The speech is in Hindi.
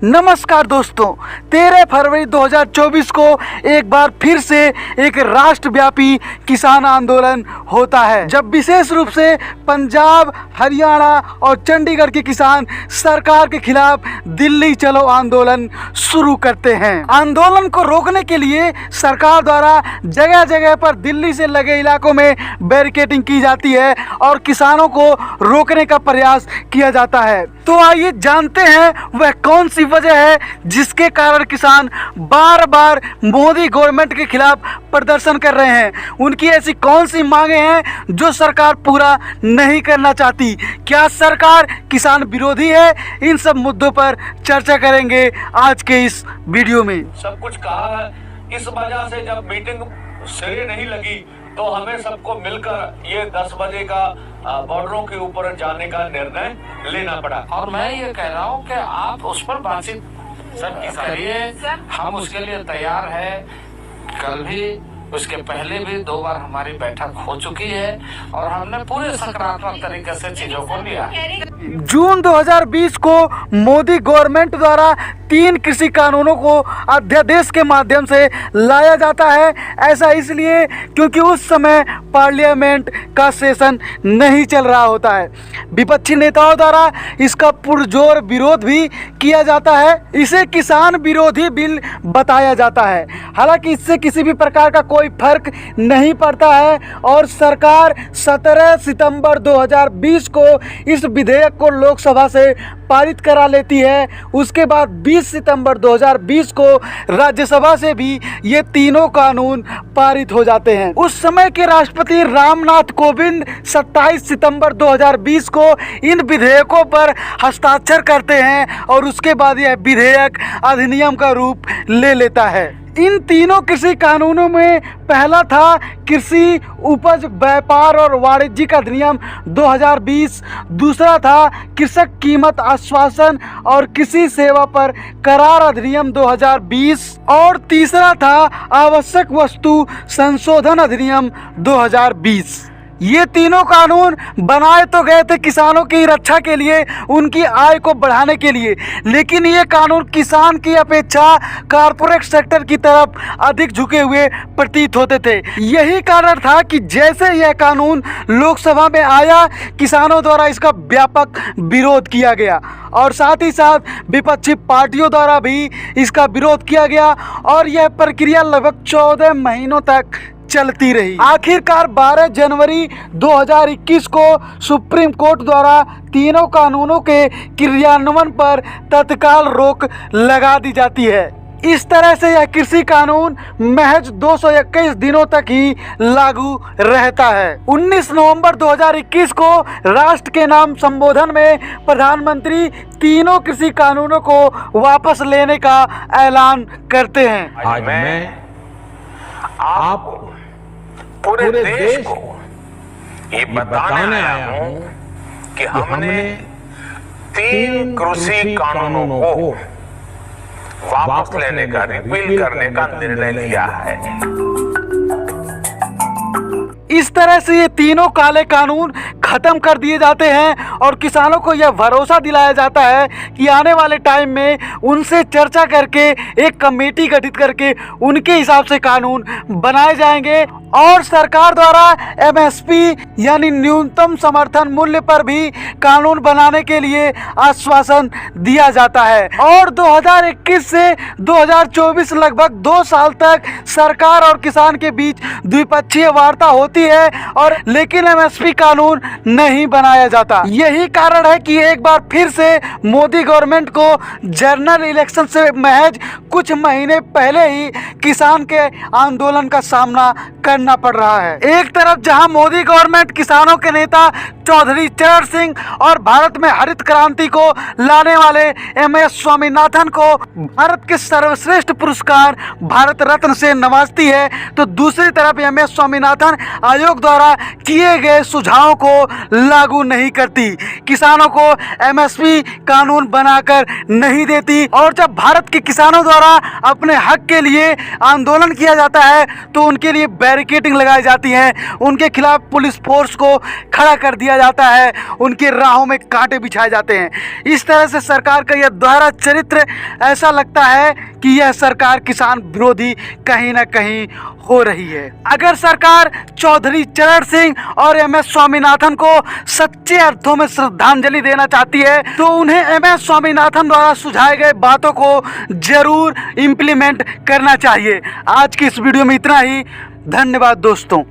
नमस्कार दोस्तों, 13 फरवरी 2024 को एक बार फिर से एक राष्ट्रव्यापी किसान आंदोलन होता है, जब विशेष रूप से पंजाब, हरियाणा और चंडीगढ़ के किसान सरकार के खिलाफ दिल्ली चलो आंदोलन शुरू करते हैं। आंदोलन को रोकने के लिए सरकार द्वारा जगह जगह पर दिल्ली से लगे इलाकों में बैरिकेडिंग की जाती है और किसानों को रोकने का प्रयास किया जाता है। तो आइए जानते हैं वह कौन सी वजह है जिसके कारण किसान बार बार मोदी गवर्नमेंट के खिलाफ प्रदर्शन कर रहे हैं। उनकी ऐसी कौन सी मांगे हैं जो सरकार पूरा नहीं करना चाहती। क्या सरकार किसान विरोधी है? इन सब मुद्दों पर चर्चा करेंगे आज के इस वीडियो में। सब कुछ कहा है, इस वजह से जब मीटिंग सिरे नहीं लगी तो हमें सबको मिलकर ये 10 बजे का बॉर्डरों के ऊपर जाने का निर्णय लेना पड़ा। और मैं ये कह रहा हूँ कि आप उस पर बातचीत सब करिए, हम उसके लिए तैयार है। कल भी, उसके पहले भी 2 बार हमारी बैठक हो चुकी है और हमने पूरे सकारात्मक तरीके से चीजों को लिया। जून 2020 को मोदी गवर्नमेंट द्वारा 3 कृषि कानूनों को अध्यादेश के माध्यम से लाया जाता है। ऐसा इसलिए क्योंकि उस समय पार्लियामेंट का सेशन नहीं चल रहा होता है। विपक्षी नेताओं द्वारा इसका पुरजोर विरोध भी किया जाता है। इसे किसान विरोधी बिल बताया जाता है। हालांकि इससे किसी भी प्रकार का कोई फर्क नहीं पड़ता है और सरकार 17 सितंबर 2020 को इस विधेयक को लोकसभा से पारित करा लेती है। उसके बाद 20 सितंबर 2020 को राज्यसभा से भी ये तीनों कानून पारित हो जाते हैं। उस समय के राष्ट्रपति रामनाथ कोविंद 27 सितंबर 2020 को इन विधेयकों पर हस्ताक्षर करते हैं और उसके बाद यह विधेयक अधिनियम का रूप ले लेता है। इन तीनों कृषि कानूनों में पहला था कृषि उपज व्यापार और वाणिज्यिक अधिनियम 2020, दूसरा था कृषक कीमत आश्वासन और कृषि सेवा पर करार अधिनियम 2020 और तीसरा था आवश्यक वस्तु संशोधन अधिनियम 2020। ये तीनों कानून बनाए तो गए थे किसानों की रक्षा के लिए, उनकी आय को बढ़ाने के लिए, लेकिन ये कानून किसान की अपेक्षा कारपोरेट सेक्टर की तरफ अधिक झुके हुए प्रतीत होते थे। यही कारण था कि जैसे यह कानून लोकसभा में आया, किसानों द्वारा इसका व्यापक विरोध किया गया और साथ ही साथ विपक्षी पार्टियों द्वारा भी इसका विरोध किया गया और यह प्रक्रिया लगभग 14 महीनों तक चलती रही। आखिरकार 12 जनवरी 2021 को सुप्रीम कोर्ट द्वारा तीनों कानूनों के क्रियान्वयन पर तत्काल रोक लगा दी जाती है। इस तरह से यह कृषि कानून महज 221 दिनों तक ही लागू रहता है। 19 नवंबर 2021 को राष्ट्र के नाम संबोधन में प्रधानमंत्री तीनों कृषि कानूनों को वापस लेने का ऐलान करते हैं। आज मैं आप पूरे देश को ये बताने आया हूं कि हमने 3 कृषि कानूनों को वापस लेने का, रिपील करने का निर्णय लिया है। इस तरह से ये तीनों काले कानून खत्म कर दिए जाते हैं और किसानों को यह भरोसा दिलाया जाता है कि आने वाले टाइम में उनसे चर्चा करके एक कमेटी गठित करके उनके हिसाब से कानून बनाए जाएंगे और सरकार द्वारा एमएसपी यानी न्यूनतम समर्थन मूल्य पर भी कानून बनाने के लिए आश्वासन दिया जाता है। और 2021 से 2024 लगभग 2 साल तक सरकार और किसान के बीच द्विपक्षीय वार्ता होती है और लेकिन एमएसपी कानून नहीं बनाया जाता। यही कारण है कि एक बार फिर से मोदी गवर्नमेंट को जनरल इलेक्शन से महज कुछ महीने पहले ही किसान के आंदोलन का सामना करना पड़ रहा है। एक तरफ जहां मोदी गवर्नमेंट किसानों के नेता चौधरी चरण सिंह और भारत में हरित क्रांति को लाने वाले एमएस स्वामीनाथन को भारत के सर्वश्रेष्ठ पुरस्कार भारत रत्न से नवाजती है, तो दूसरी तरफ एमएस स्वामीनाथन आयोग द्वारा किए गए सुझावों को लागू नहीं करती, किसानों को एमएसपी कानून बनाकर नहीं देती। और जब भारत के किसानों द्वारा अपने हक के लिए आंदोलन किया जाता है तो उनके लिए बैरिकेडिंग लगाई जाती है, उनके खिलाफ पुलिस फोर्स को खड़ा कर दिया जाता है, उनके राहों में कांटे बिछाए जाते हैं। इस तरह से सरकार का यह दोहरा चरित्र, ऐसा लगता है कि यह सरकार किसान विरोधी कहीं ना कहीं हो रही है। अगर सरकार चौधरी चरण सिंह और एमएस स्वामीनाथन को सच्चे अर्थों में श्रद्धांजलि देना चाहती है तो उन्हें एमएस स्वामीनाथन द्वारा सुझाए गए बातों को जरूर इम्प्लीमेंट करना चाहिए। आज की इस वीडियो में इतना ही। धन्यवाद दोस्तों।